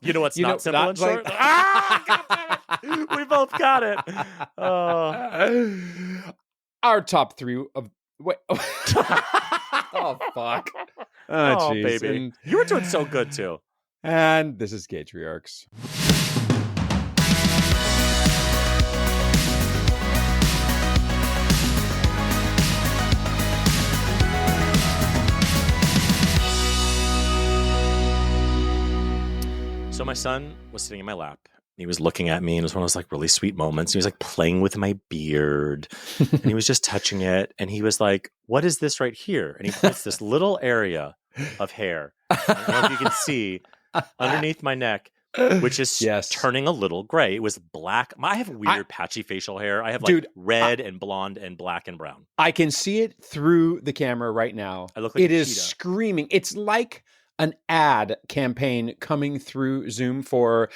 You know what's not simple and short? Like... God damn it. We both got it. Our top 3 of... Wait. Oh, fuck. Oh, geez. baby. And you were doing so good, too. And this is Gaytriarchs. So my son was sitting in my lap. He was looking at me, and it was one of those like really sweet moments. He was like playing with my beard, and he was just touching it. And he was like, "What is this right here?" And he points this little area of hair. I don't know if you can see underneath my neck, which is turning a little gray. It was black. I have weird patchy facial hair. I have like red and blonde and black and brown. I can see it through the camera right now. I look like it a is cheetah. Screaming. It's like an ad campaign coming through Zoom for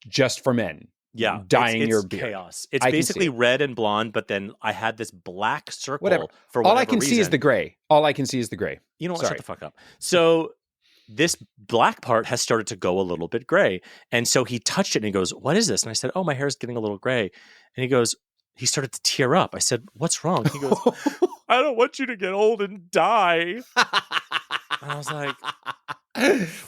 Just for Men. Yeah, dyeing it's your beard. Chaos. It's basically red and blonde, but then I had this black circle for whatever All I can reason. see is the gray. All I can see is the gray. You know what? Shut the fuck up. So this black part has started to go a little bit gray. And so he touched it and he goes, "What is this?" And I said, "Oh, my hair is getting a little gray." And he started to tear up. I said, "What's wrong?" He goes, "I don't want you to get old and die." And I was like,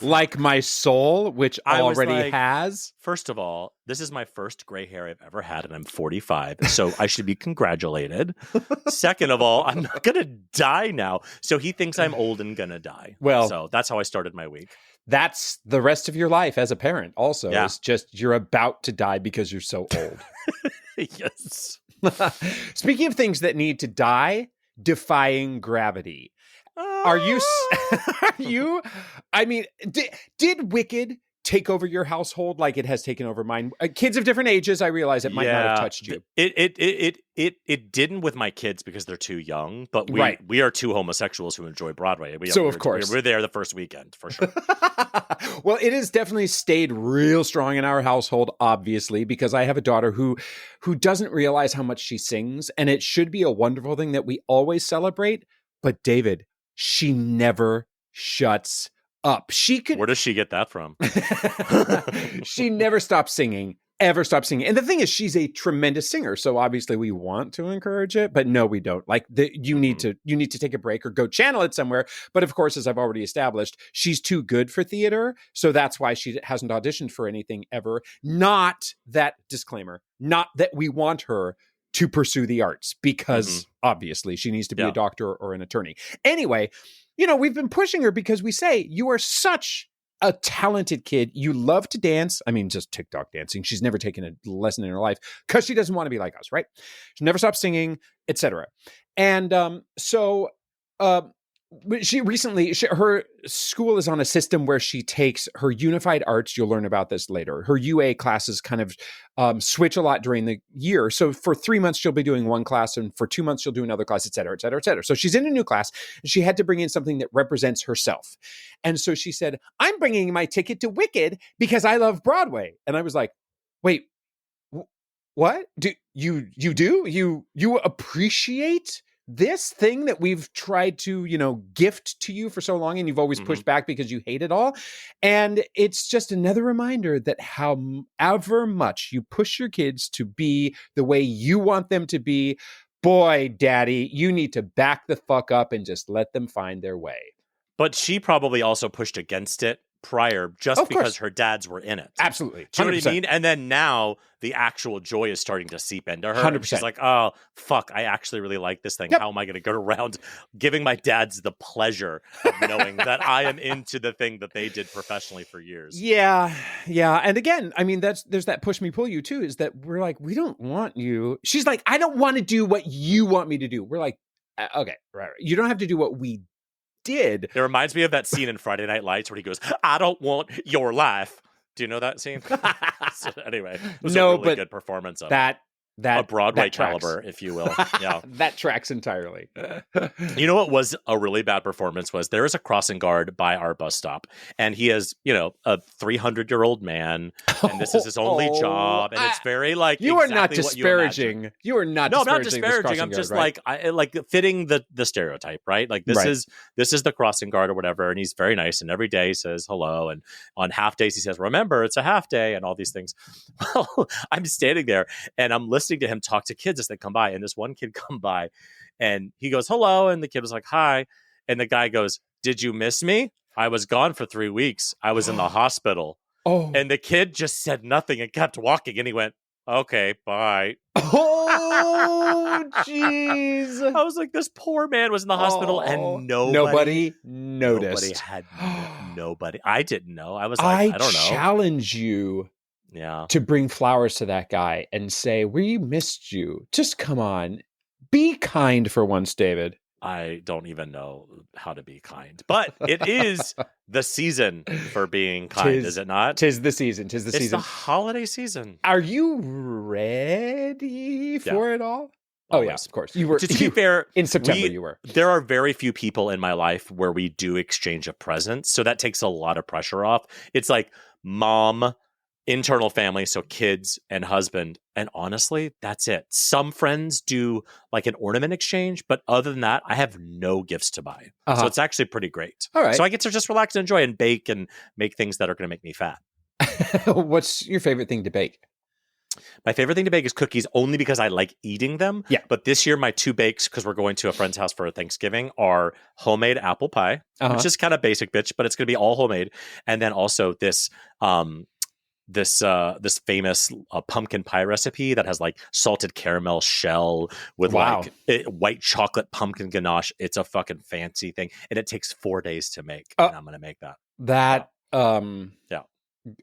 like my soul, which already has. First of all, this is my first gray hair I've ever had, and I'm 45, so I should be congratulated. Second of all, I'm not going to die now. So he thinks I'm old and going to die. Well, so that's how I started my week. That's the rest of your life as a parent also. Yeah. It's just you're about to die because you're so old. Yes. Speaking of things that need to die, defying gravity. Are you? I mean, did Wicked take over your household like it has taken over mine? Kids of different ages, I realize it might not have touched you. It didn't with my kids because they're too young. But we are two homosexuals who enjoy Broadway. Of course we're there the first weekend for sure. Well, it has definitely stayed real strong in our household, obviously, because I have a daughter who doesn't realize how much she sings, and it should be a wonderful thing that we always celebrate. But David, she never shuts up. Where does she get that from? She never stops singing, ever stops singing. And the thing is, she's a tremendous singer. So obviously we want to encourage it, but no, we don't. Like you need to take a break or go channel it somewhere. But of course, as I've already established, she's too good for theater. So that's why she hasn't auditioned for anything ever. Not that disclaimer, not that we want her to pursue the arts, because obviously she needs to be a doctor or an attorney. Anyway, we've been pushing her because we say, you are such a talented kid. You love to dance. I mean, just TikTok dancing. She's never taken a lesson in her life because she doesn't want to be like us, right? She never stops singing, etc. And she recently, her school is on a system where she takes her unified arts. You'll learn about this later. Her UA classes kind of switch a lot during the year. So for 3 months, she'll be doing one class, and for 2 months, she'll do another class, et cetera, et cetera, et cetera. So she's in a new class, and she had to bring in something that represents herself. And so she said, "I'm bringing my ticket to Wicked because I love Broadway." And I was like, wait, what? Do you appreciate this thing that we've tried to, gift to you for so long, and you've always pushed back because you hate it all? And it's just another reminder that however much you push your kids to be the way you want them to be, boy, daddy, you need to back the fuck up and just let them find their way. But she probably also pushed against it prior just because her dads were in it. Absolutely. 100%. Do you know what I mean? And then now the actual joy is starting to seep into her. 100%. She's like, "Oh, fuck, I actually really like this thing. Yep. How am I going to go around giving my dads the pleasure of knowing that I am into the thing that they did professionally for years?" Yeah. And again, I mean, there's that push me pull you too, is that we're like, we don't want you. She's like, "I don't want to do what you want me to do." We're like, okay, right. You don't have to do what we did. It reminds me of that scene in Friday Night Lights where he goes, "I don't want your life." Do you know that scene? So anyway, it was a really good performance of that. a Broadway caliber, if you will. Yeah. That tracks entirely. You know what was a really bad performance was there is a crossing guard by our bus stop, and he is, a 300-year-old man, and this is his only job, and it's very like you are not exactly what disparaging. You are not. No, I'm not disparaging. I'm just guard, right? I like fitting the stereotype, right? Like this is the crossing guard or whatever, and he's very nice, and every day he says hello, and on half days he says, "Remember, it's a half day," and all these things. Well, I'm standing there and I'm listening to him talk to kids as they come by, and this one kid come by, and he goes hello, and the kid was like hi, and the guy goes, "Did you miss me? I was gone for 3 weeks. I was in the hospital." Oh, and the kid just said nothing and kept walking, and he went, "Okay, bye." Oh, jeez. I was like, this poor man was in the hospital, and nobody noticed. Nobody. I didn't know. I was like, I don't know. I challenge you to bring flowers to that guy and say, we missed you. Just come on. Be kind for once, David. I don't even know how to be kind, but it is the season for being kind, is it not? Tis the season. It's the holiday season. Are you ready for it all? Oh, Always. Yeah, of course. You were. To be fair, in September, you were. There are very few people in my life where we do exchange of presents, so that takes a lot of pressure off. It's like mom, internal family, so kids and husband, and honestly, that's it. Some friends do like an ornament exchange, but other than that, I have no gifts to buy. So it's actually pretty great. All right. So I get to just relax and enjoy and bake and make things that are going to make me fat. What's your favorite thing to bake? My favorite thing to bake is cookies, only because I like eating them. Yeah. But this year, my 2 bakes, because we're going to a friend's house for Thanksgiving, are homemade apple pie, which is kind of basic, bitch, but it's going to be all homemade. And then also this famous pumpkin pie recipe that has like salted caramel shell with white chocolate pumpkin ganache. It's a fucking fancy thing, and it takes 4 days to make. And I'm going to make that.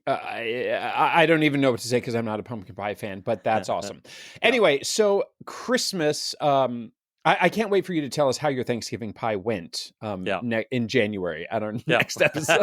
I don't even know what to say because I'm not a pumpkin pie fan, but that's awesome. Anyway, so Christmas, I can't wait for you to tell us how your Thanksgiving pie went in January at our next episode.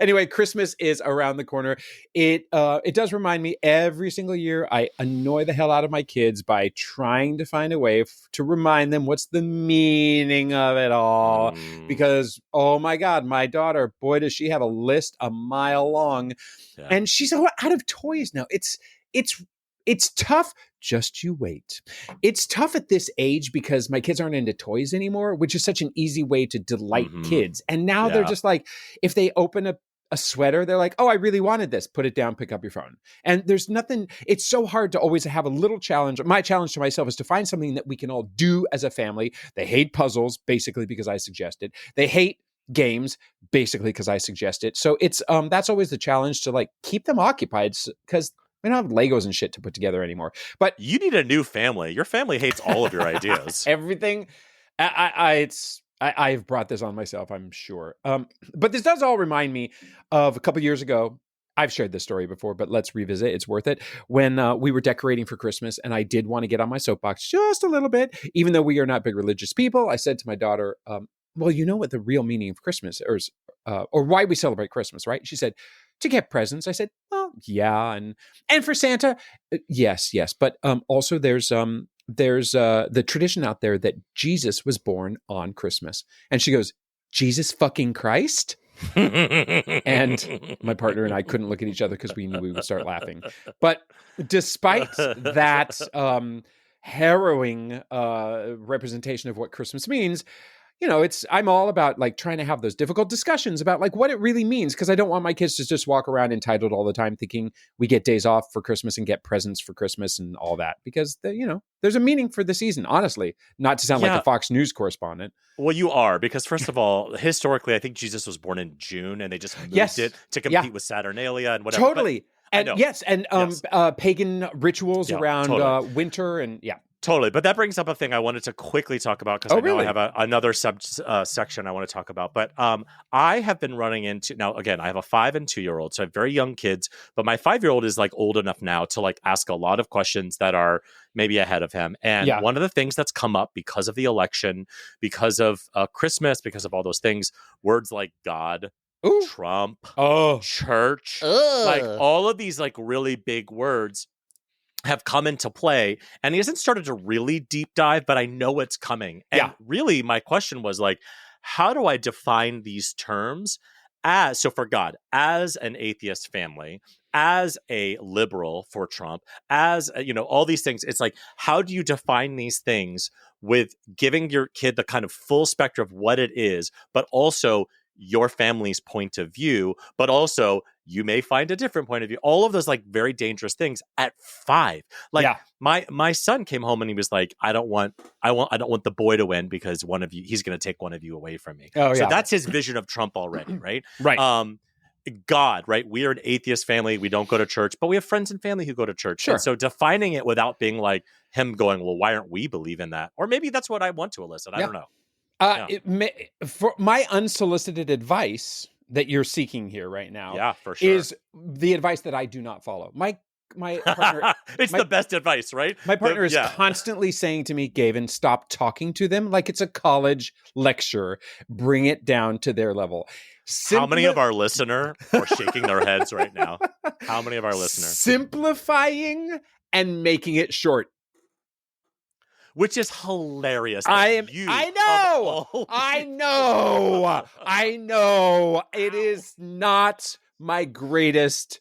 Anyway, Christmas is around the corner. It does remind me every single year I annoy the hell out of my kids by trying to find a way to remind them what's the meaning of it all. Because, oh my God, my daughter, boy, does she have a list a mile long. Yeah. And she's out of toys now. It's tough. Just you wait. It's tough at this age because my kids aren't into toys anymore, which is such an easy way to delight kids. And now they're just like, if they open a sweater, they're like, oh, I really wanted this. Put it down, pick up your phone. And there's nothing, it's so hard to always have a little challenge. My challenge to myself is to find something that we can all do as a family. They hate puzzles, basically because I suggest it. They hate games, basically because I suggest it. So it's that's always the challenge, to like keep them occupied, because we don't have Legos and shit to put together anymore. But you need a new family. Your family hates all of your ideas. Everything. I've brought this on myself, I'm sure. But this does all remind me of a couple years ago. I've shared this story before, but let's revisit. It's worth it. When we were decorating for Christmas, and I did want to get on my soapbox just a little bit, even though we are not big religious people. I said to my daughter, well, you know what the real meaning of Christmas is, or why we celebrate Christmas, right? She said, to get presents. I said, well, yeah. And for Santa, yes. But also there's the tradition out there that Jesus was born on Christmas. And she goes, Jesus fucking Christ? And my partner and I couldn't look at each other because we knew we would start laughing. But despite that harrowing representation of what Christmas means, I'm all about like trying to have those difficult discussions about like what it really means, because I don't want my kids to just walk around entitled all the time thinking we get days off for Christmas and get presents for Christmas and all that, because there's a meaning for the season, honestly, not to sound like a Fox News correspondent. Well, you are, because first of all, historically, I think Jesus was born in June and they just moved it to compete with Saturnalia and whatever. Totally. Pagan rituals around winter and Totally. But that brings up a thing I wanted to quickly talk about, because I have another section I want to talk about. But I have been running into, now again, I have a 5 and 2-year-old, so I have very young kids, but my 5-year-old is like old enough now to like ask a lot of questions that are maybe ahead of him. And one of the things that's come up because of the election, because of Christmas, because of all those things, words like God, Trump, church, like all of these like really big words. have come into play, and he hasn't started to really deep dive, but I know it's coming. And really my question was like, how do I define these terms so for God, as an atheist family, as a liberal for Trump, as all these things, it's like, how do you define these things with giving your kid the kind of full spectrum of what it is, but also your family's point of view, but also you may find a different point of view. All of those like very dangerous things at 5. Like my son came home and he was like, I don't want the boy to win because one of you, he's going to take one of you away from me. So that's his vision of Trump already, right? Right. God, right? We are an atheist family. We don't go to church, but we have friends and family who go to church. Sure. And so defining it without being like him going, well, why aren't we believing that? Or maybe that's what I want to elicit. I don't know. For my unsolicited advice that you're seeking here right now, for sure, is the advice that I do not follow. My partner, it's the best advice, right? My partner is constantly saying to me, Gavin, stop talking to them like it's a college lecture. Bring it down to their level. How many of our listeners are shaking their heads right now? How many of our listeners? Simplifying and making it short. Which is hilarious. I know. It is not my greatest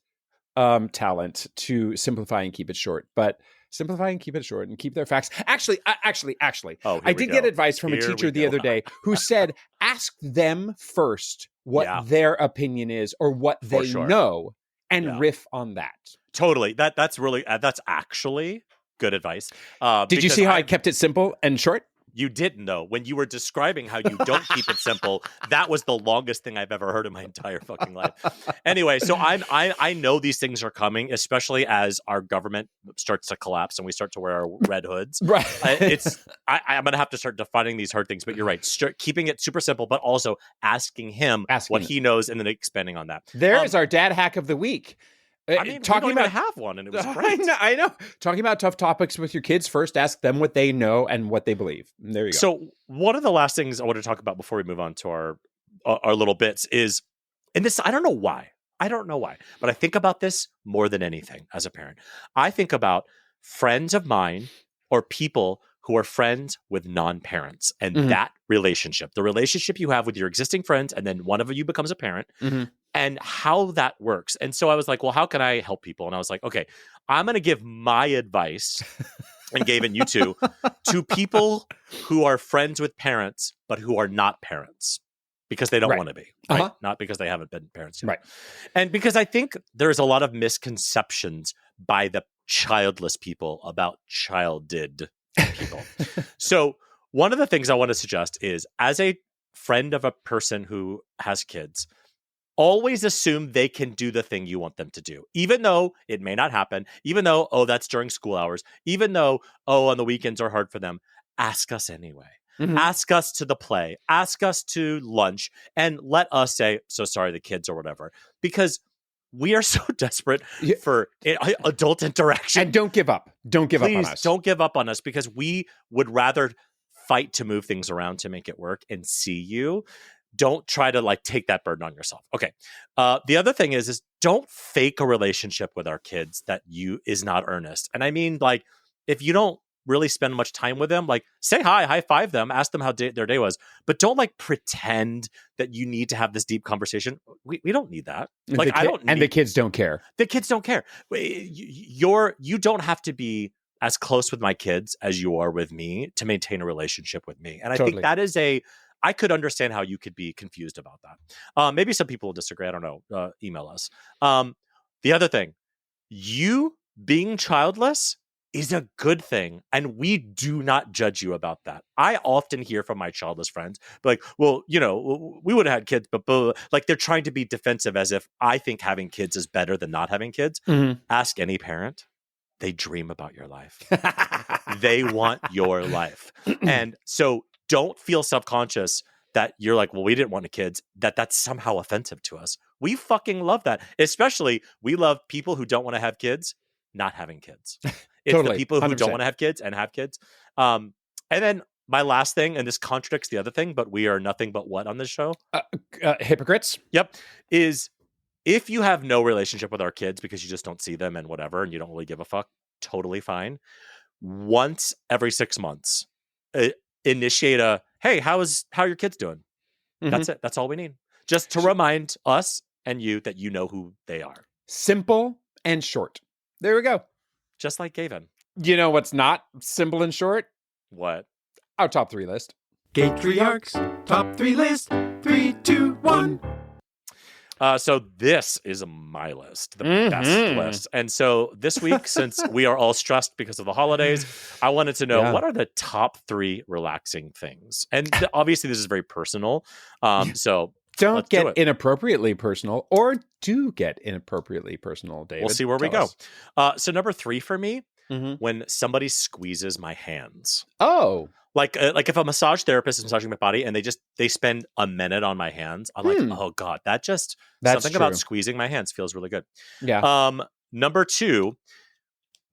talent to simplify and keep it short, but simplify and keep it short and keep their facts. Actually, I did get advice from a teacher the other day who said, ask them first what their opinion is or what they know and riff on that. Totally. That's actually good advice. Did you see how I kept it simple and short? You didn't know. When you were describing how you don't keep it simple, that was the longest thing I've ever heard in my entire fucking life. Anyway, so I know these things are coming, especially as our government starts to collapse and we start to wear our red hoods. Right. I'm going to have to start defining these hard things, but you're right. Keeping it super simple, but also asking him what he knows and then expanding on that. There is our dad hack of the week. I mean, talking about have one, and it was great. I know. Talking about tough topics with your kids, first ask them what they know and what they believe. And there you go. So one of the last things I want to talk about before we move on to our little bits is, and this, I don't know why, but I think about this more than anything as a parent. I think about friends of mine or people who are friends with non-parents and that relationship, the relationship you have with your existing friends, and then one of you becomes a parent. And how that works. And so I was like, well, how can I help people? And I was like, okay, I'm going to give my advice, and Gavin, you too, to people who are friends with parents, but who are not parents because they don't want to be, right? Not because they haven't been parents yet. Right. And because I think there's a lot of misconceptions by the childless people about childed people. So one of the things I want to suggest is, as a friend of a person who has kids, always assume they can do the thing you want them to do, even though it may not happen, even though, that's during school hours, even though, on the weekends are hard for them. Ask us anyway. Ask us to the play, ask us to lunch, and let us say, so sorry, the kids or whatever, because we are so desperate for adult interaction. And don't give up. Don't give up on us. Don't give up on us, because we would rather fight to move things around to make it work and see you. Don't try to take that burden on yourself. Okay. The other thing is don't fake a relationship with our kids that is not earnest. And I mean, if you don't really spend much time with them, say hi, high five them, ask them how their day was, but don't pretend that you need to have this deep conversation. We don't need that. The kids don't care. The kids don't care. You don't have to be as close with my kids as you are with me to maintain a relationship with me. And I think that is I could understand how you could be confused about that. Maybe some people will disagree. I don't know. Email us. The other thing, you being childless is a good thing, and we do not judge you about that. I often hear from my childless friends, well, we would have had kids, but they're trying to be defensive as if I think having kids is better than not having kids. Ask any parent. They dream about your life. They want your life. And so don't feel self-conscious that you're well, we didn't want the kids, that's somehow offensive to us. We fucking love that. Especially, we love people who don't want to have kids not having kids. It's totally, the people who 100%. Don't want to have kids and have kids. And then my last thing, and this contradicts the other thing, but we are nothing but what on this show? Hypocrites. Yep. Is if you have no relationship with our kids because you just don't see them and whatever, and you don't really give a fuck, totally fine. Once every 6 months, initiate a, hey, how are your kids doing? Mhm. That's it. That's all we need. Just to remind us and you that you know who they are. Simple and short. There we go. Just like Gavin. You know what's not simple and short? What? Our top 3 list. Gaytriarchs top 3 list. 3, 2, 1. So this is my list, the best list. And so this week, since we are all stressed because of the holidays, I wanted to know what are the top 3 relaxing things? And obviously this is very personal. So don't get inappropriately personal, or do get inappropriately personal, David. We'll see where we go. So number 3 for me, when somebody squeezes my hands. Oh. Like if a massage therapist is massaging my body and they spend a minute on my hands, I'm like, oh God, that's something about squeezing my hands feels really good. Yeah. Number 2,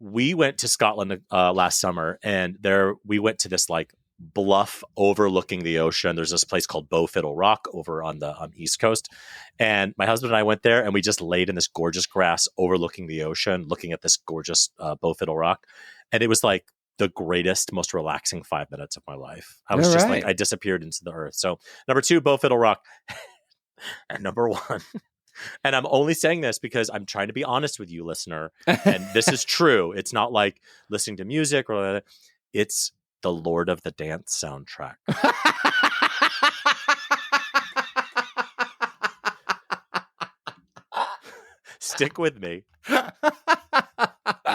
we went to Scotland last summer, and we went to this like bluff overlooking the ocean. There's this place called Fiddle Rock over on the East Coast. And my husband and I went there, and we just laid in this gorgeous grass overlooking the ocean, looking at this gorgeous Fiddle Rock. And it was like the greatest, most relaxing 5 minutes of my life. I was just like, I disappeared into the earth. So number 2, Fiddle Rock. And number 1, and I'm only saying this because I'm trying to be honest with you, listener. And this is true. It's not like listening to music or it's the Lord of the Dance soundtrack. Stick with me.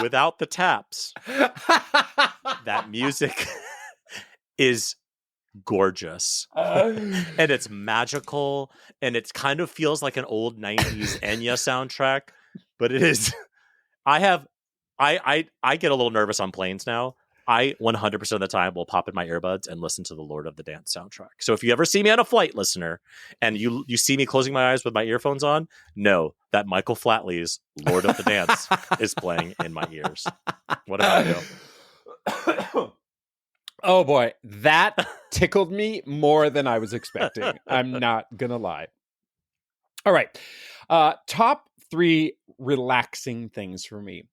Without the taps, that music is gorgeous. And it's magical, and it kind of feels like an old 90s Enya soundtrack, but it is I get a little nervous on planes now. I 100% of the time will pop in my earbuds and listen to the Lord of the Dance soundtrack. So if you ever see me on a flight, listener, and you see me closing my eyes with my earphones on, know that Michael Flatley's Lord of the Dance is playing in my ears. What about you? Oh boy, that tickled me more than I was expecting. I'm not gonna lie. All right. Top 3 relaxing things for me.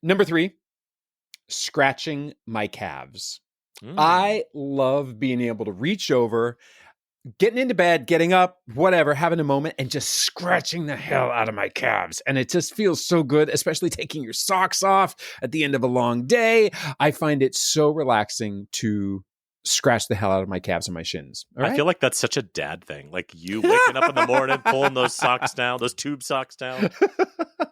Number 3, scratching my calves. I love being able to reach over, getting into bed, getting up, whatever, having a moment, and just scratching the hell out of my calves. And it just feels so good, especially taking your socks off at the end of a long day. I find it so relaxing to scratch the hell out of my calves and my shins. I feel like that's such a dad thing. Like you waking up in the morning, pulling those socks down, those tube socks down.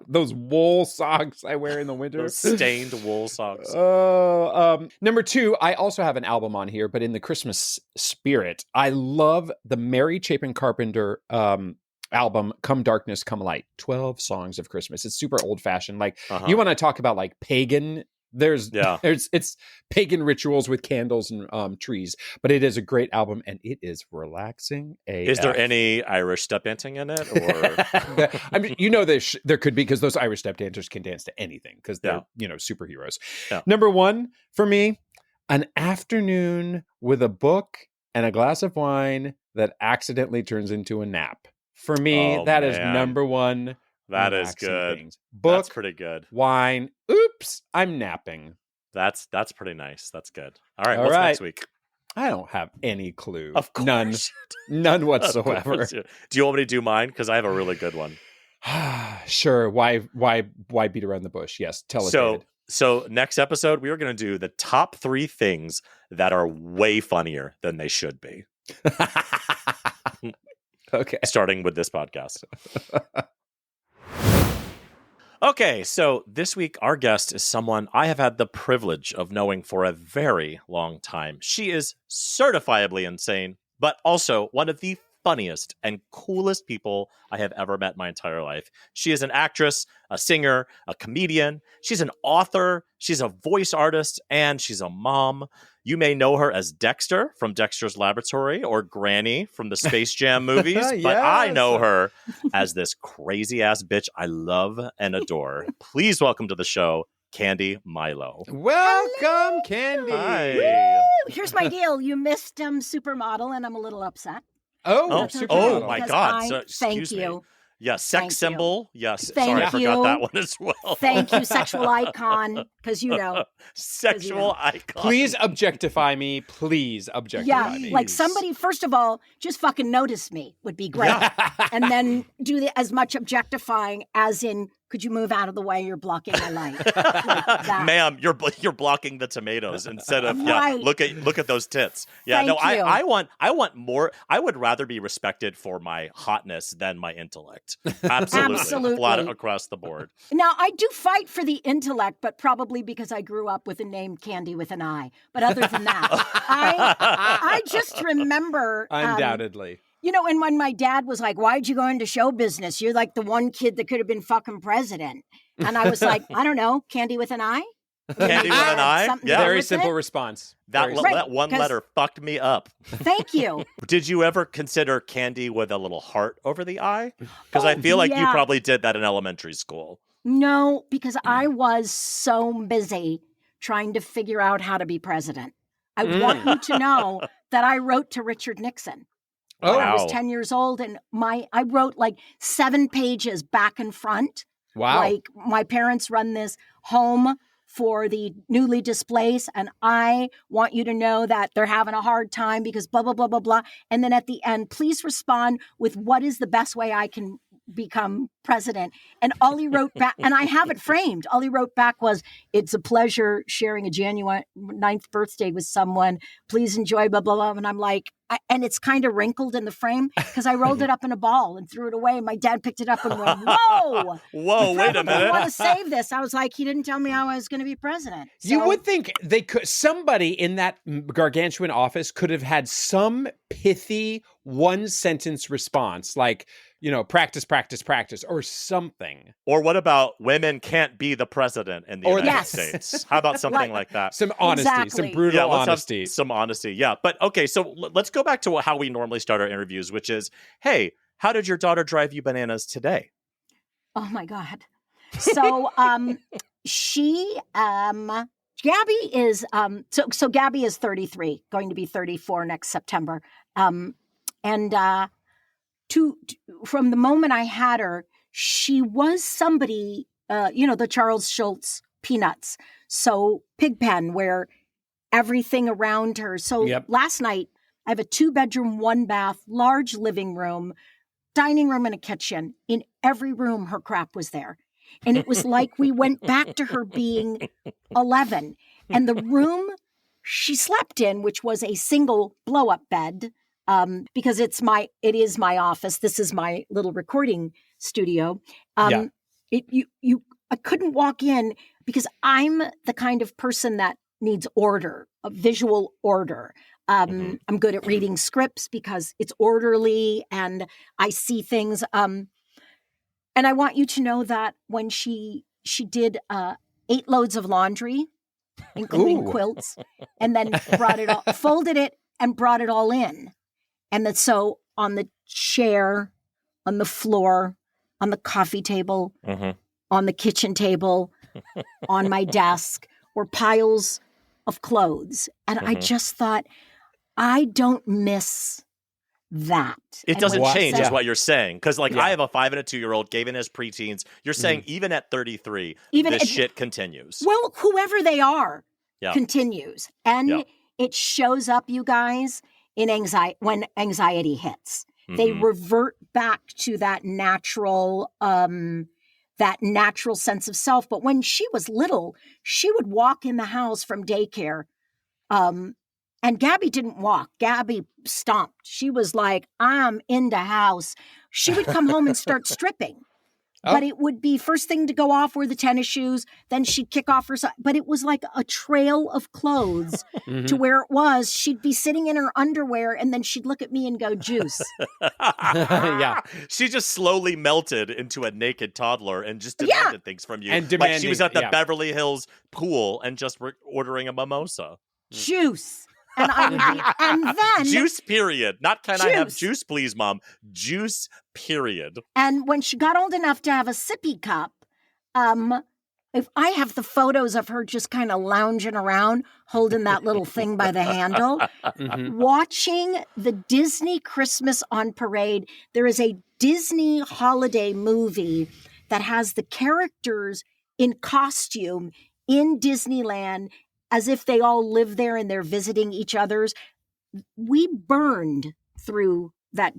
Those wool socks I wear in the winter. Those stained wool socks. Number 2, I also have an album on here, but in the Christmas spirit. I love the Mary Chapin Carpenter album, Come Darkness, Come Light. 12 songs of Christmas. It's super old fashioned. Like you want to talk about like pagan. It's pagan rituals with candles and trees, but it is a great album and it is relaxing. Is there any Irish step dancing in it? Or I mean, there could be, because those Irish step dancers can dance to anything because they're superheroes. Yeah. Number 1 for me, an afternoon with a book and a glass of wine that accidentally turns into a nap. For me, that is number 1. That is good. Things. Book, that's pretty good. Wine. Oops, I'm napping. That's pretty nice. That's good. All right, what's next week? I don't have any clue. Of course. None whatsoever. Do you want me to do mine? Because I have a really good one. Sure. Why beat around the bush? Yes, tell us, David. So next episode, we are going to do the top 3 things that are way funnier than they should be. Okay. Starting with this podcast. Okay, so this week our guest is someone I have had the privilege of knowing for a very long time. She is certifiably insane, but also one of the funniest and coolest people I have ever met my entire life. She is an actress, a singer, a comedian. She's an author. She's a voice artist, and she's a mom. You may know her as Dexter from Dexter's Laboratory or Granny from the Space Jam movies, but I know her as this crazy-ass bitch I love and adore. Please welcome to the show, Candi Milo. Welcome, Candi. Hi. Woo! Here's my deal. You missed Supermodel, and I'm a little upset. Oh, my God. So, thank you. Yeah, sex Thank you. symbol. Yes. Thank Sorry, I forgot you. that one as well. Thank you, sexual icon, because you know. Sexual icon. Please objectify me. Please objectify Yeah, me. like somebody, first of all, just fucking notice me would be great. And then do as much objectifying as in, could you move out of the way? You're blocking my light. Like that. Ma'am, you're blocking the tomatoes instead of Right. look at those tits. Yeah, Thank you. I want more. I would rather be respected for my hotness than my intellect. Absolutely. Absolutely. Flat across the board. Now, I do fight for the intellect, but probably because I grew up with a name Candi with an I. But other than that, I just remember... Undoubtedly. You know, and when my dad was like, why'd you go into show business? You're like the one kid that could have been fucking president. And I was like, I don't know, Candi with an I? Candy with an eye? Something Yeah. to do Very with simple it? response. That Very that one 'cause- letter fucked me up. Thank you. Did you ever consider candy with a little heart over the eye? Because I feel like you yeah. probably did that in elementary school. No, because I was so busy trying to figure out how to be president. I want you to know that I wrote to Richard Nixon. Oh, I was Wow. 10 years old and I wrote like 7 pages back and front. wow. Like my parents run this home for the newly displaced, and I want you to know that they're having a hard time because blah, blah, blah, blah, blah. And then at the end, please respond with what is the best way I can become president. And all he wrote back, and I have it framed, all he wrote back was, it's a pleasure sharing a January 9th birthday with someone. Please enjoy, blah, blah, blah. And I'm like, and it's kind of wrinkled in the frame because I rolled it up in a ball and threw it away. And my dad picked it up and went, whoa. Whoa, wait a I want minute. to save this. I was like, he didn't tell me I was going to be president. You So- would think they could. Somebody in that gargantuan office could have had some pithy one-sentence response, like, you know, practice, practice, practice, or something. Or what about women can't be the president in the Or United Yes. States? How about something like that? Some honesty, some Exactly. brutal Yeah, let's honesty. have some honesty. Yeah, but okay, so let's go back to how we normally start our interviews, which is, hey, how did your daughter drive you bananas today? Oh my God. So Gabby is so Gabby is 33, going to be 34 next September. From the moment I had her, she was somebody, the Charles Schultz Peanuts. So Pigpen, where everything around her. So Yep. last night, I have a 2-bedroom, 1-bath, large living room, dining room, and a kitchen. In every room, her crap was there. And it was like we went back to her being 11. And the room she slept in, which was a single blow-up bed, because it is my office. This is my little recording studio. Yeah. I couldn't walk in because I'm the kind of person that needs order, a visual order. I'm good at reading scripts because it's orderly and I see things. And I want you to know that when she did 8 loads of laundry, including Ooh. quilts, and then folded it and brought it all in. And that so on the chair, on the floor, on the coffee table, on the kitchen table, on my desk, were piles of clothes. And I just thought, I don't miss that. It And doesn't when she change, said- is what you're saying. Because, like, Yeah. I have a 5 and a 2-year-old. Gavin has preteens. You're saying even at 33, Even this at- shit continues. Well, whoever they are Yeah. continues. And Yeah. it shows up, you guys, in anxiety when anxiety hits. They Mhm. revert back to that natural sense of self. But when she was little, she would walk in the house from daycare. And Gabby didn't walk. Gabby stomped. She was like, I'm in the house. She would come home and start stripping. Oh. But it would be first thing to go off were the tennis shoes. Then she'd kick off her. But it was like a trail of clothes Mhm. to where it was. She'd be sitting in her underwear and then she'd look at me and go, juice. Yeah. She just slowly melted into a naked toddler and just Yeah. demanded things from you. And like she was demanding, at the yeah. Beverly Hills pool and just ordering a mimosa. Juice. And I would be, and then, Juice, period. Not can I have Juice. juice, please, Mom. Juice, period. and when she got old enough to have a sippy cup, if I have the photos of her just kind of lounging around, holding that little thing by the handle, Mhm. watching the Disney Christmas on Parade. There is a Disney holiday movie that has the characters in costume in Disneyland as if they all live there and they're visiting each other's. We burned through that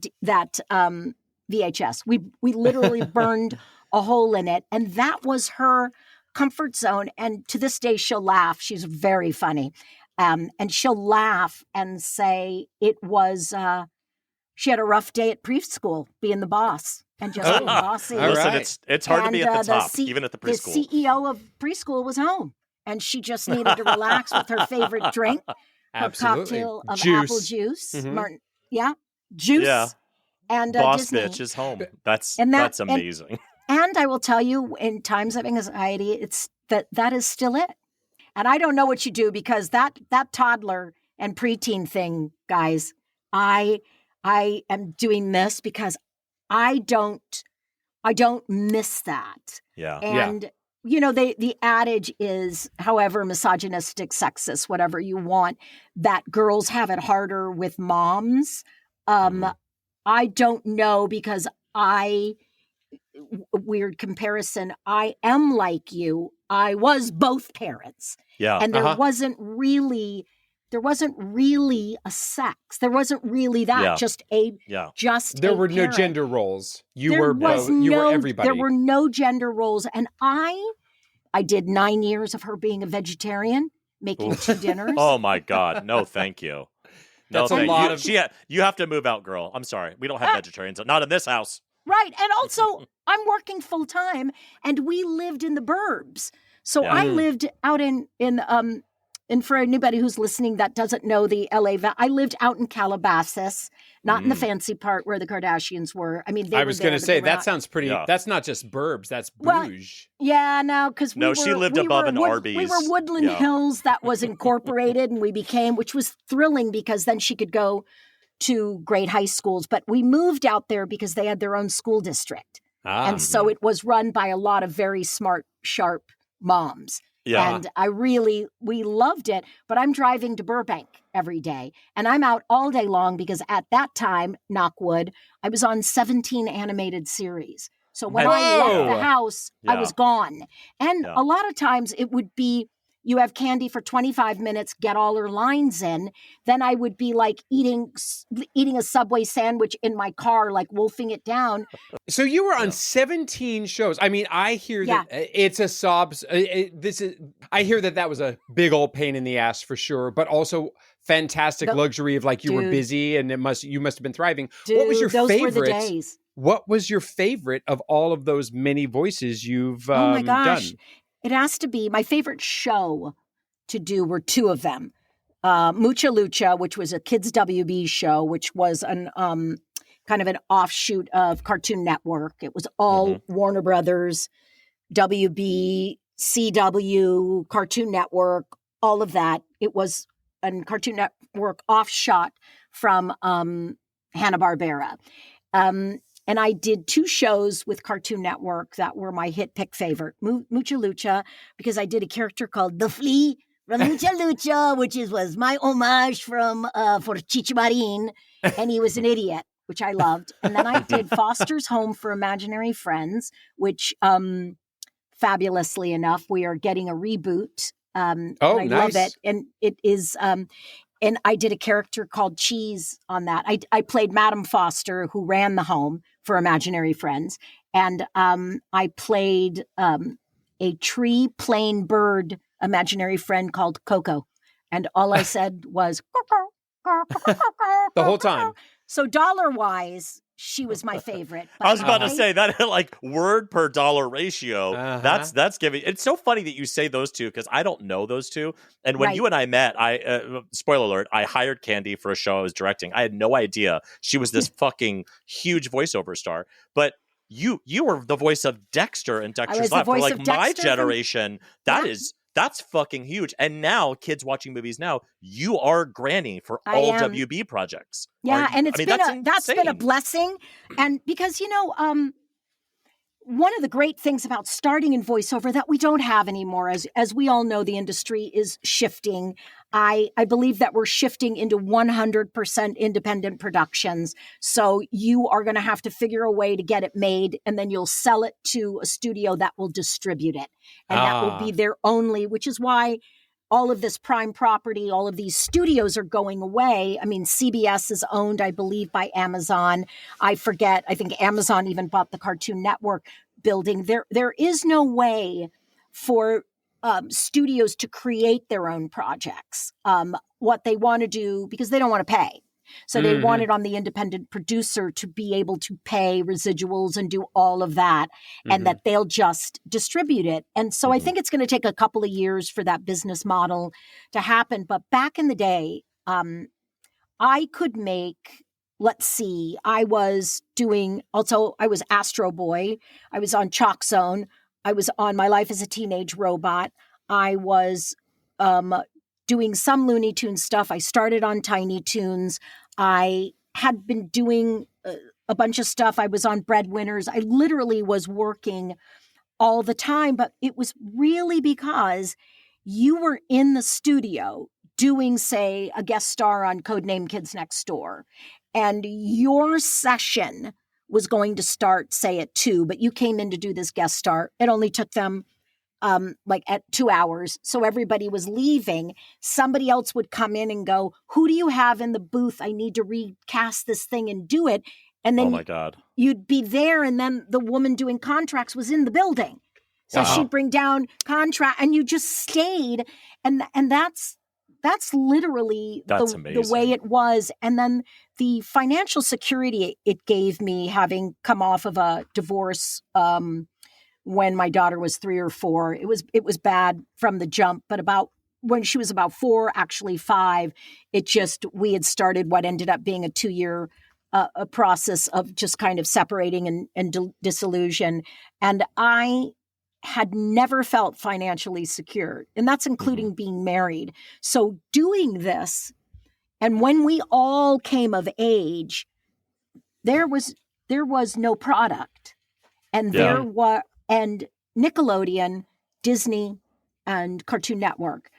VHS. We literally burned a hole in it. And that was her comfort zone. And to this day, she'll laugh. She's very funny. And she'll laugh and say it was, she had a rough day at preschool being the boss and just being bossy. Listen, right. it's hard to be at the top, even at the preschool. The CEO of preschool was home and she just needed to relax with her favorite drink, her cocktail of apple juice. Martin, juice. Yeah. And boss Disney. bitch is home. That's amazing. And I will tell you, in times of anxiety, it's that is still it. And I don't know what you do because that toddler and preteen thing, guys, I am doing this because I don't miss that. Yeah. And you know, the adage is, however misogynistic, sexist, whatever you want, that girls have it harder with moms. I don't know because weird comparison, I am like you. I was both parents. Yeah. And there wasn't really a sex. There wasn't really that. There were no gender roles. You were everybody. There were no gender roles. And I did 9 years of her being a vegetarian, making 2 dinners. Oh my God. No, thank you. That's a lot of... You have to move out, girl. I'm sorry. We don't have vegetarians. Not in this house. Right. And also, I'm working full time and we lived in the burbs. So I lived out in and for anybody who's listening that doesn't know the LA, I lived out in Calabasas, not in the fancy part where the Kardashians were. I mean, I was going to say, that sounds pretty, that's not just burbs, that's bouge. Yeah, no, because she lived above an Arby's. We were Woodland Hills that was incorporated and we became, which was thrilling because then she could go to great high schools. But we moved out there because they had their own school district. And so it was run by a lot of very smart, sharp moms. Yeah. And we loved it, but I'm driving to Burbank every day and I'm out all day long because at that time, knock wood, I was on 17 animated series. So when I left the house, I was gone. And a lot of times it would be, you have Candi for 25 minutes, get all her lines in. Then I would be like eating a Subway sandwich in my car, like wolfing it down. So you were on 17 shows. I mean, I hear that it's a sobs. I hear that was a big old pain in the ass for sure, but also fantastic luxury of like you were busy and you must have been thriving. Dude, what was your those favorite? Were the days. What was your favorite of all of those many voices you've oh my gosh. done? It has to be my favorite show to do were 2 of them. Mucha Lucha, which was a kids WB show, which was an kind of an offshoot of Cartoon Network. It was all Warner Brothers, WB, CW, Cartoon Network, all of that. It was a Cartoon Network offshot from Hanna-Barbera. And I did 2 shows with Cartoon Network that were my hit pick favorite. Mucha Lucha, because I did a character called The Flea from Mucha Lucha, which was my homage for Chichi Marin. And he was an idiot, which I loved. And then I did Foster's Home for Imaginary Friends, which fabulously enough, we are getting a reboot. I love it. And it is... and I did a character called Cheese on that. I played Madam Foster, who ran the home for Imaginary Friends. And I played a tree plain bird imaginary friend called Coco. And all I said was, the whole time. So dollar-wise, she was my favorite. I was about to say that like word per dollar ratio. That's giving. It's so funny that you say those 2 because I don't know those 2. And when you and I met, I spoiler alert, I hired Candi for a show I was directing. I had no idea she was this fucking huge voiceover star. But you were the voice of Dexter in Dexter's Lab for like my generation. That's fucking huge. And now, kids watching movies now, you are Granny for all WB projects. Yeah, and that's been a blessing. And because, one of the great things about starting in voiceover that we don't have anymore, as we all know, the industry is shifting. I believe that we're shifting into 100% independent productions. So you are going to have to figure a way to get it made, and then you'll sell it to a studio that will distribute it. And that will be their only, which is why all of this prime property, all of these studios are going away. I mean, CBS is owned, I believe, by Amazon. I forget. I think Amazon even bought the Cartoon Network building. There is no way for studios to create their own projects. What they want to do, because they don't want to pay. So they want it on the independent producer to be able to pay residuals and do all of that, and that they'll just distribute it. And so I think it's going to take a couple of years for that business model to happen. But back in the day, I could make, let's see, I was Astro Boy. I was on Chalk Zone. I was on My Life as a Teenage Robot. I was doing some Looney Tunes stuff. I started on Tiny Toons. I had been doing a bunch of stuff. I was on Breadwinners. I literally was working all the time, but it was really because you were in the studio doing, say, a guest star on Codename Kids Next Door, and your session was going to start, say, at 2, but you came in to do this guest star. It only took them like at 2 hours. So everybody was leaving. Somebody else would come in and go, who do you have in the booth? I need to recast this thing and do it. And then oh my God, you'd be there. And then the woman doing contracts was in the building. So she'd bring down contract and you just stayed. And that's literally the way it was. And then the financial security it gave me, having come off of a divorce, when my daughter was 3 or 4, it was bad from the jump, but when she was about 4, actually 5, we had started what ended up being a 2-year a process of just kind of separating and disillusion. And I had never felt financially secure, and that's including being married. So doing this, and when we all came of age, there was no product, and and Nickelodeon, Disney, and Cartoon Network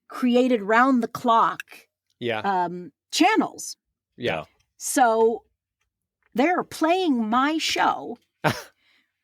created round-the-clock channels. Yeah. So they're playing my show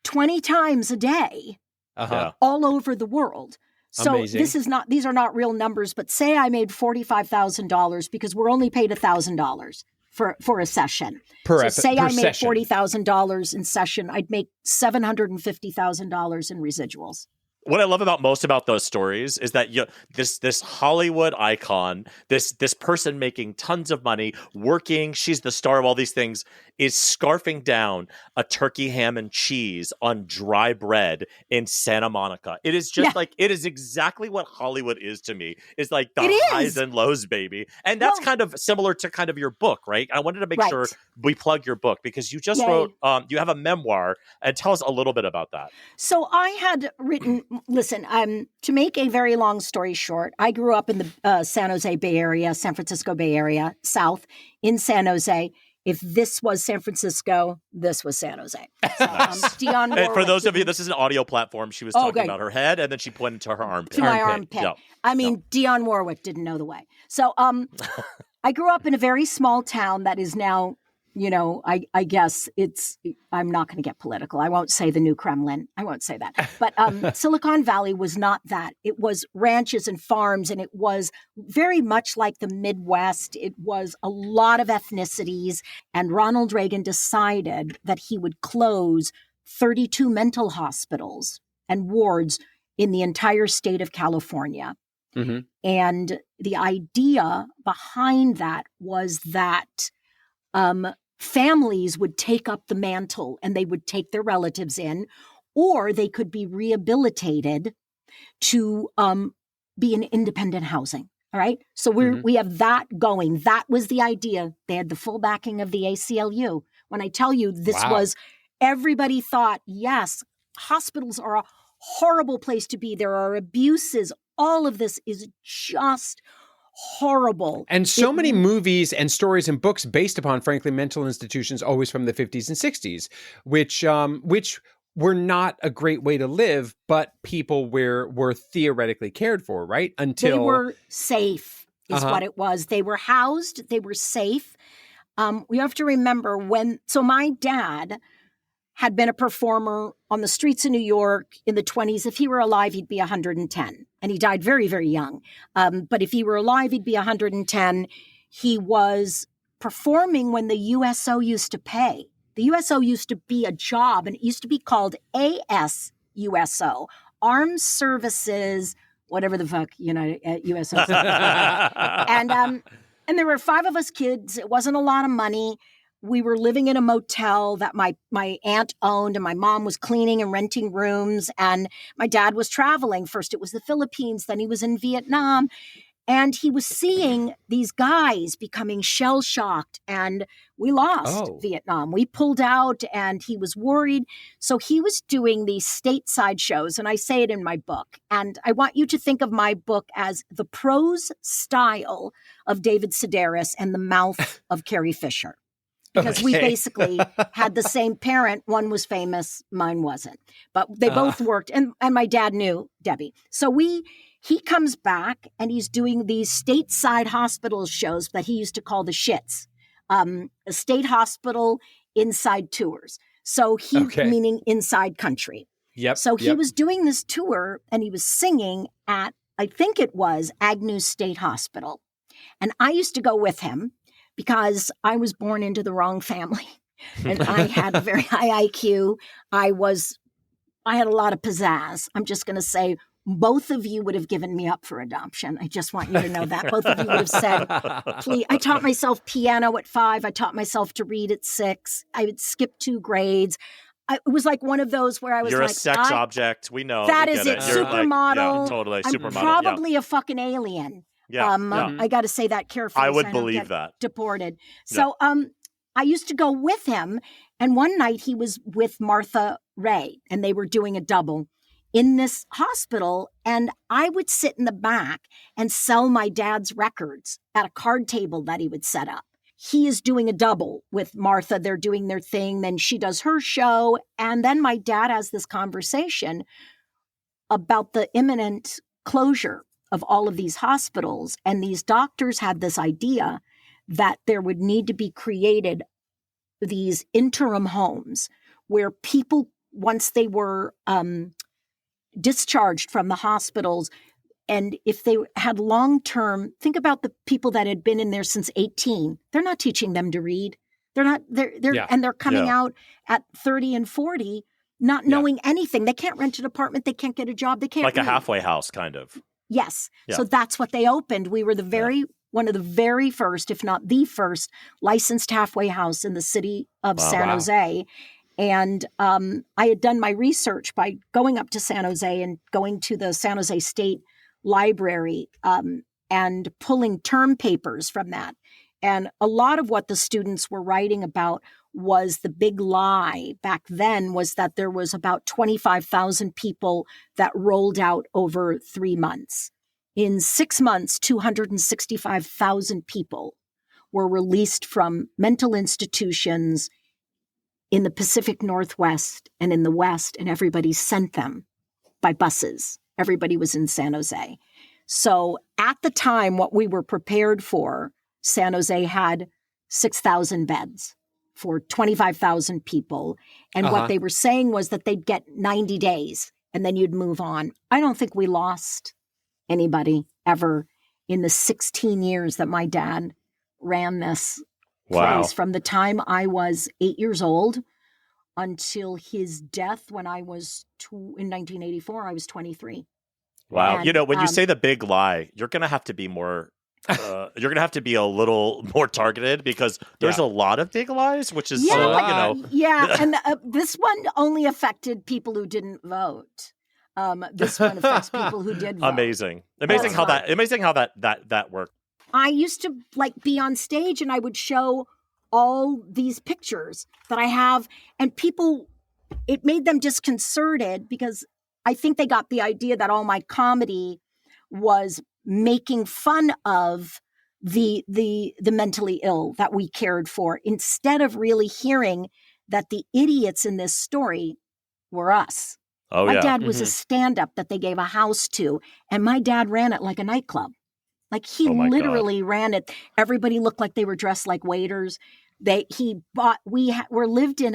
20 times a day all over the world. So amazing. These are not real numbers, but say I made $45,000 because we're only paid $1,000 for a session. Say I made $40,000 in session, I'd make $750,000 in residuals. What I love most about those stories is that this Hollywood icon, this person making tons of money, working, she's the star of all these things, is scarfing down a turkey ham and cheese on dry bread in Santa Monica. It is just it is exactly what Hollywood is to me. It's like the highs and lows, baby. And that's kind of similar to kind of your book, right? I wanted to make sure we plug your book because you just wrote, you have a memoir, and tell us a little bit about that. So I had written, listen, to make a very long story short, I grew up in the San Jose Bay Area, San Francisco Bay Area, South in San Jose. If this was San Francisco, this was San Jose. So, Dionne Warwick, for those of you, this is an audio platform. She was talking about her head, and then she pointed to her armpit. To my armpit. Yeah. I mean, Dionne Warwick didn't know the way. So I grew up in a very small town that is now, I guess I'm not going to get political. I won't say the new Kremlin. I won't say that. But Silicon Valley was not that. It was ranches and farms, and it was very much like the Midwest. It was a lot of ethnicities, and Ronald Reagan decided that he would close 32 mental hospitals and wards in the entire state of California. Mm-hmm. And the idea behind that was that families would take up the mantle and they would take their relatives in, or they could be rehabilitated to be in independent housing. All right. So we have that going. That was the idea. They had the full backing of the ACLU. When I tell you this was, everybody thought, yes, hospitals are a horrible place to be. There are abuses. All of this is just horrible. And so many movies and stories and books based upon, frankly, mental institutions always from the 50s and 60s, which were not a great way to live, but people were theoretically cared for, right? Until they were safe is what it was. They were housed. They were safe. We have to remember so my dad had been a performer on the streets of New York in the 20s. If he were alive, he'd be 110. And he died very, very young. But if he were alive, he'd be 110. He was performing when the USO used to pay. The USO used to be a job, and it used to be called ASUSO, Armed Services, whatever the fuck, USO. And there were 5 of us kids. It wasn't a lot of money. We were living in a motel that my aunt owned, and my mom was cleaning and renting rooms. And my dad was traveling. First it was the Philippines, then he was in Vietnam. And he was seeing these guys becoming shell-shocked, and we lost Vietnam. We pulled out, and he was worried. So he was doing these stateside shows, and I say it in my book. And I want you to think of my book as the prose style of David Sedaris and the mouth of Carrie Fisher. Because we basically had the same parent. One was famous, mine wasn't. But they both worked, and my dad knew Debbie. So he comes back, and he's doing these stateside hospital shows that he used to call the shits, a state hospital inside tours. So meaning inside country. Yep. So he was doing this tour, and he was singing at, I think it was Agnew State Hospital. And I used to go with him because I was born into the wrong family, and I had a very high IQ. I had a lot of pizzazz. I'm just going to say, both of you would have given me up for adoption. I just want you to know that. Both of you would have said, please. I taught myself piano at 5. I taught myself to read at 6. I would skip 2 grades. It was like one of those where I was You're like, a sex object. We know. That we is get it. You're Supermodel. Like, totally. I'm Supermodel. probably a fucking alien. I got to say that carefully. I would so I don't believe get that. Deported. So I used to go with him. And one night he was with Martha Ray, and they were doing a double in this hospital. And I would sit in the back and sell my dad's records at a card table that he would set up. He is doing a double with Martha. They're doing their thing. Then she does her show. And then my dad has this conversation about the imminent closure of all of these hospitals. And these doctors had this idea that there would need to be created these interim homes where people, once they were discharged from the hospitals, and if they had long-term, think about the people that had been in there since 18. They're not teaching them to read. And they're coming out at 30 and 40, not knowing anything. They can't rent an apartment. They can't get a job. They can't like read. A halfway house, kind of. Yes. Yeah. So that's what they opened. We were one of the very first, if not the first, licensed halfway house in the city of San Jose. And I had done my research by going up to San Jose and going to the San Jose State Library and pulling term papers from that. And a lot of what the students were writing about was the big lie back then was that there was about 25,000 people that rolled out over 3 months. In 6 months, 265,000 people were released from mental institutions in the Pacific Northwest and in the West, and everybody sent them by buses. Everybody was in San Jose. So at the time, what we were prepared for, San Jose had 6,000 beds for 25,000 people. And what they were saying was that they'd get 90 days and then you'd move on. I don't think we lost anybody ever in the 16 years that my dad ran this place, from the time I was 8 years old until his death when I was in 1984, I was 23. Wow. And, when you say the big lie, you're going to have to be more you're going to have to be a little more targeted because there's a lot of big lies, which is, Yeah, and this one only affected people who didn't vote. This one affects people who did vote. Amazing how that worked. I used to be on stage and I would show all these pictures that I have, and people, it made them disconcerted because I think they got the idea that all my comedy was making fun of the mentally ill that we cared for, instead of really hearing that the idiots in this story were us. Oh, My yeah. dad was a stand-up that they gave a house to, and my dad ran it like a nightclub. Like he Oh, my God. literally ran it. Everybody looked like they were dressed like waiters. We lived in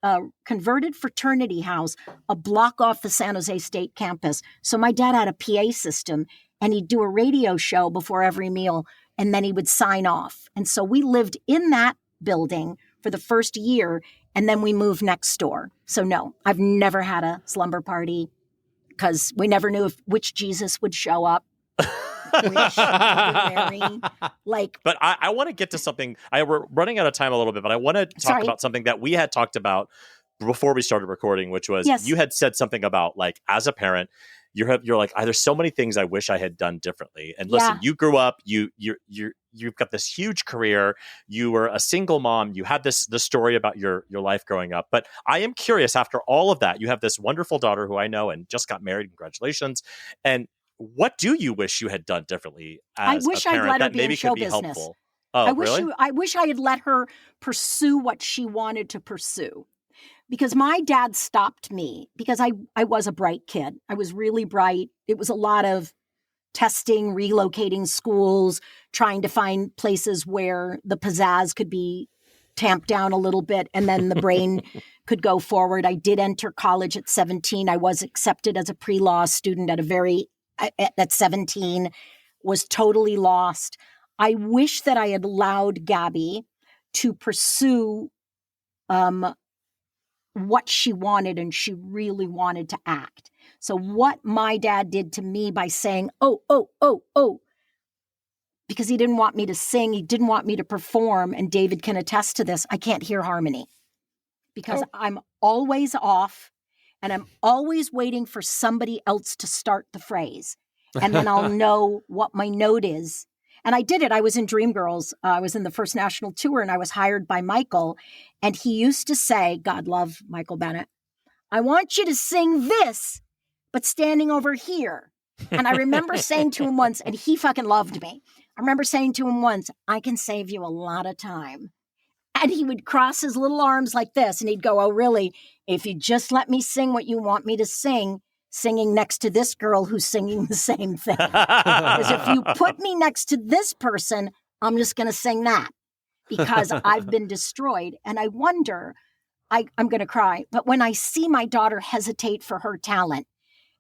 a converted fraternity house a block off the San Jose State campus. So my dad had a PA system, and he'd do a radio show before every meal, and then he would sign off. And so we lived in that building for the first year, and then we moved next door. So no, I've never had a slumber party because we never knew which Jesus would show up. Which Mary, like, but I want to get to something. We're running out of time a little bit, but I want to talk about something that we had talked about before we started recording, which was you had said something about, like, as a parent, you're like, there's so many things I wish I had done differently. And listen, you grew up, you've got this huge career. You were a single mom. You had the story about your life growing up. But I am curious, after all of that, you have this wonderful daughter who I know and just got married. Congratulations. And what do you wish you had done differently as a parent I'd let her that be maybe in show could be business. helpful? Oh, really? I wish I had let her pursue what she wanted to pursue. Because my dad stopped me because I was a bright kid. I was really bright. It was a lot of testing, relocating schools, trying to find places where the pizzazz could be tamped down a little bit and then the brain could go forward. I did enter college at 17. I was accepted as a pre-law student at 17, was totally lost. I wish that I had allowed Gabby to pursue what she wanted, and she really wanted to act. So what my dad did to me by saying, oh, because he didn't want me to sing, he didn't want me to perform, and David can attest to this, I can't hear harmony because I'm always off and I'm always waiting for somebody else to start the phrase. And then I'll know what my note is. And I did it. I was in Dreamgirls. I was in the first national tour and I was hired by Michael. And he used to say, God love Michael Bennett, I want you to sing this, but standing over here. And I remember saying to him once, and he fucking loved me. I remember saying to him once, I can save you a lot of time. And he would cross his little arms like this. And he'd go, oh, really? If you just let me sing what you want me to sing, singing next to this girl who's singing the same thing. Because if you put me next to this person, I'm just going to sing that because I've been destroyed. And I wonder, I'm going to cry, but when I see my daughter hesitate for her talent,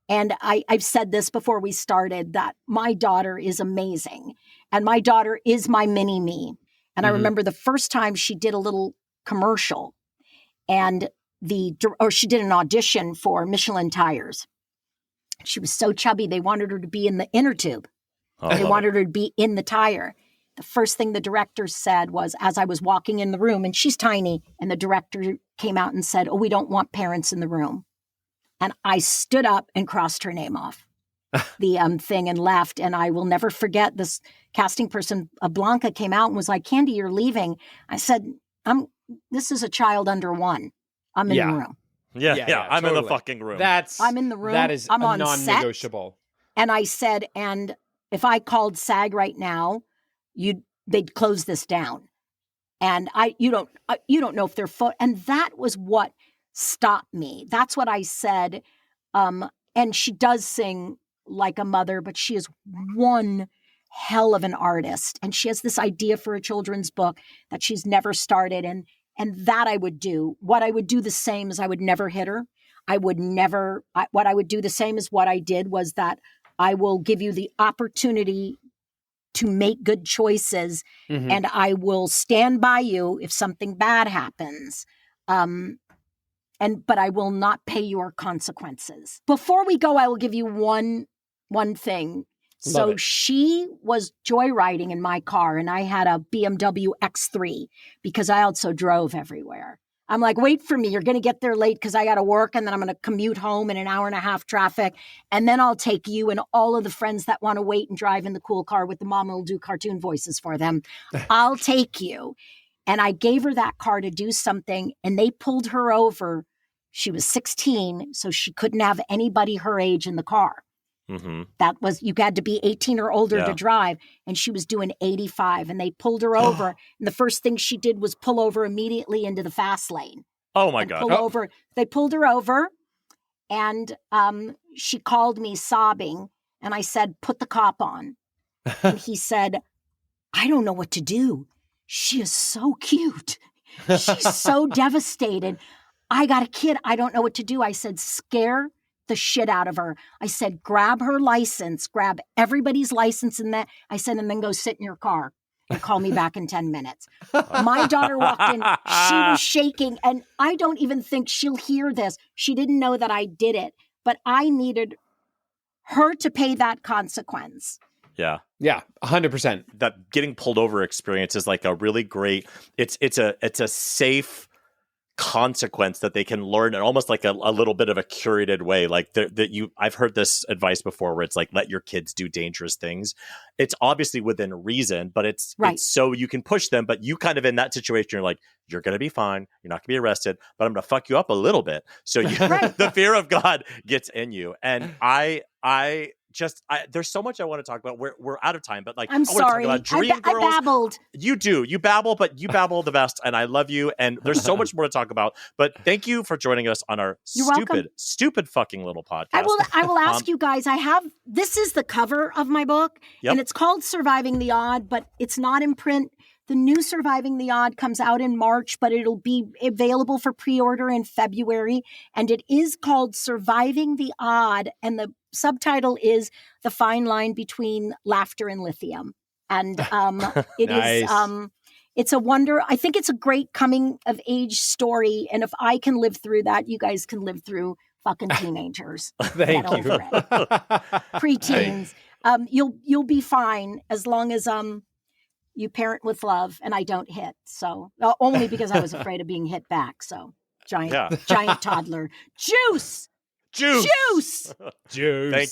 and I've said this before we started, that my daughter is amazing. And my daughter is my mini me. And I remember the first time she did a little commercial and she did an audition for Michelin tires. She was so chubby, they wanted her to be in the inner tube. They wanted her to be in the tire. The first thing the director said was, as I was walking in the room, and she's tiny, and the director came out and said, oh, we don't want parents in the room. And I stood up and crossed her name off the thing and left. And I will never forget this casting person, Blanca, came out and was like, Candi, you're leaving. I said, this is a child under 1. I'm in the room. Yeah, I'm totally in the fucking room. I'm in the room. That is I'm on non-negotiable. Set, and I said, and if I called SAG right now, they'd close this down. And you don't know if they're and that was what stopped me. That's what I said. And she does sing like a mother, but she is one hell of an artist. And she has this idea for a children's book that she's never started. And that I would do. What I would do the same is I would never hit her. What I would do the same as what I did was that I will give you the opportunity to make good choices and I will stand by you if something bad happens. But I will not pay your consequences. Before we go, I will give you one thing. So she was joyriding in my car and I had a BMW X3 because I also drove everywhere. I'm like, wait for me. You're going to get there late because I got to work and then I'm going to commute home in an hour and a half traffic. And then I'll take you and all of the friends that want to wait and drive in the cool car with the mom who'll do cartoon voices for them. I'll take you. And I gave her that car to do something and they pulled her over. She was 16, so she couldn't have anybody her age in the car. That was, you had to be 18 or older to drive. And she was doing 85 and they pulled her over. And the first thing she did was pull over immediately into the fast lane. Oh my God. They pulled her over And she called me sobbing. And I said, put the cop on. And he said, I don't know what to do. She is so cute. She's so devastated. I got a kid. I don't know what to do. I said, scare the shit out of her. I said, grab her license, grab everybody's license in that. I said, and then go sit in your car and call me back in 10 minutes. My daughter walked in. She was shaking. And I don't even think she'll hear this. She didn't know that I did it, but I needed her to pay that consequence. Yeah. Yeah, 100%. That getting pulled over experience is like a really great, it's a safe consequence that they can learn in almost like a little bit of a curated way. Like I've heard this advice before where it's like, let your kids do dangerous things. It's obviously within reason, but it's so you can push them, but you kind of in that situation, you're like, you're going to be fine. You're not going to be arrested, but I'm going to fuck you up a little bit. So the fear of God gets in you. And there's so much I want to talk about. We're out of time, but like, I'm sorry. I want to talk about Dream Girls. I babbled. You babble, but you babble the best. And I love you. And there's so much more to talk about, but thank you for joining us on our stupid fucking little podcast. I will ask you guys, this is the cover of my book and it's called Surviving the Odd, but it's not in print. The new Surviving the Odd comes out in March, but it'll be available for pre-order in February. And it is called Surviving the Odd. And the subtitle is The Fine Line Between Laughter and Lithium. And it is it's a wonder. I think it's a great coming of age story. And if I can live through that, you guys can live through fucking teenagers. Thank you. Preteens. You'll be fine as long as you parent with love and I don't hit. So only because I was afraid of being hit back. So giant toddler. Juice. Thank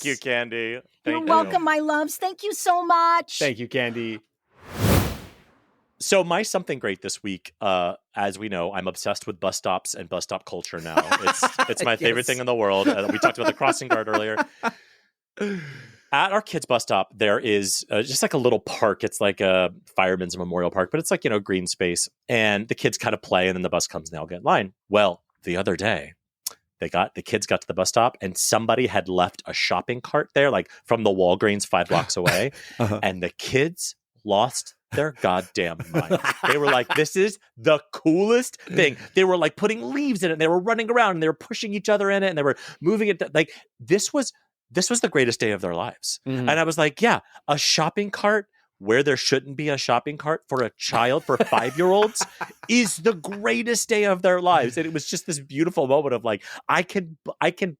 you, Candi. You're welcome, my loves. Thank you so much. Thank you, Candi. So my something great this week, as we know, I'm obsessed with bus stops and bus stop culture now. It's my favorite thing in the world. We talked about the crossing guard earlier. At our kids' bus stop, there is just like a little park. It's like a fireman's memorial park, but it's like, green space. And the kids kind of play, and then the bus comes and they all get in line. Well, the other day, the kids got to the bus stop, and somebody had left a shopping cart there, like from the Walgreens 5 blocks away. And the kids lost their goddamn mind. They were like, this is the coolest thing. They were like putting leaves in it, and they were running around, and they were pushing each other in it, and they were moving it. Like this was the greatest day of their lives. Mm-hmm. And I was like, yeah, a shopping cart where there shouldn't be a shopping cart for a child, for 5-year-olds, is the greatest day of their lives. And it was just this beautiful moment of like, I can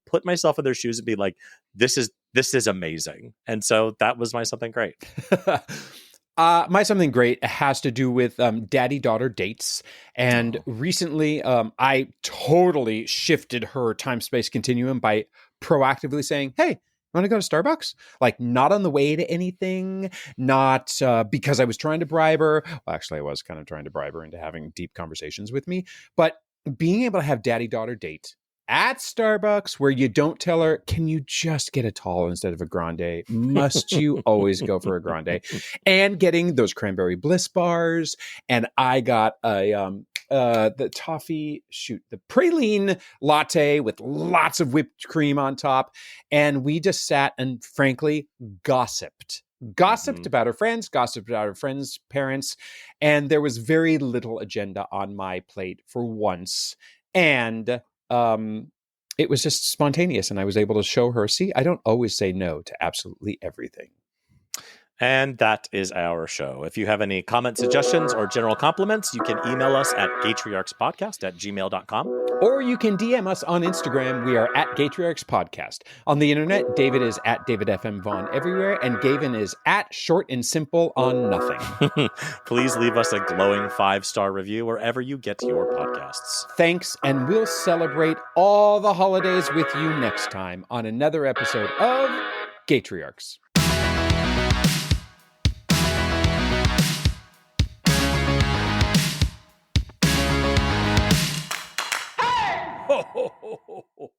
put myself in their shoes and be like, this is amazing. And so that was my something great. My something great has to do with daddy-daughter dates. And recently, I totally shifted her time-space continuum by proactively saying, hey, want to go to Starbucks? Like, not on the way to anything, not because I was trying to bribe her. Well, actually, I was kind of trying to bribe her into having deep conversations with me. But being able to have daddy-daughter date at Starbucks where you don't tell her, can you just get a tall instead of a grande? Must you always go for a grande? And getting those cranberry bliss bars. And I got the praline latte with lots of whipped cream on top. And we just sat and frankly gossiped about our friends, gossiped about our friends' parents. And there was very little agenda on my plate for once. And it was just spontaneous, and I was able to show her, see, I don't always say no to absolutely everything. And that is our show. If you have any comments, suggestions, or general compliments, you can email us at GaytriarchsPodcast@gmail.com. Or you can DM us on Instagram. We are at GaytriarchsPodcast. On the internet, David is at DavidFMVaughn everywhere, and Gavin is at Short and Simple on Nothing. Please leave us a glowing 5-star review wherever you get your podcasts. Thanks, and we'll celebrate all the holidays with you next time on another episode of Gaytriarchs. Ho, ho, ho, ho, ho.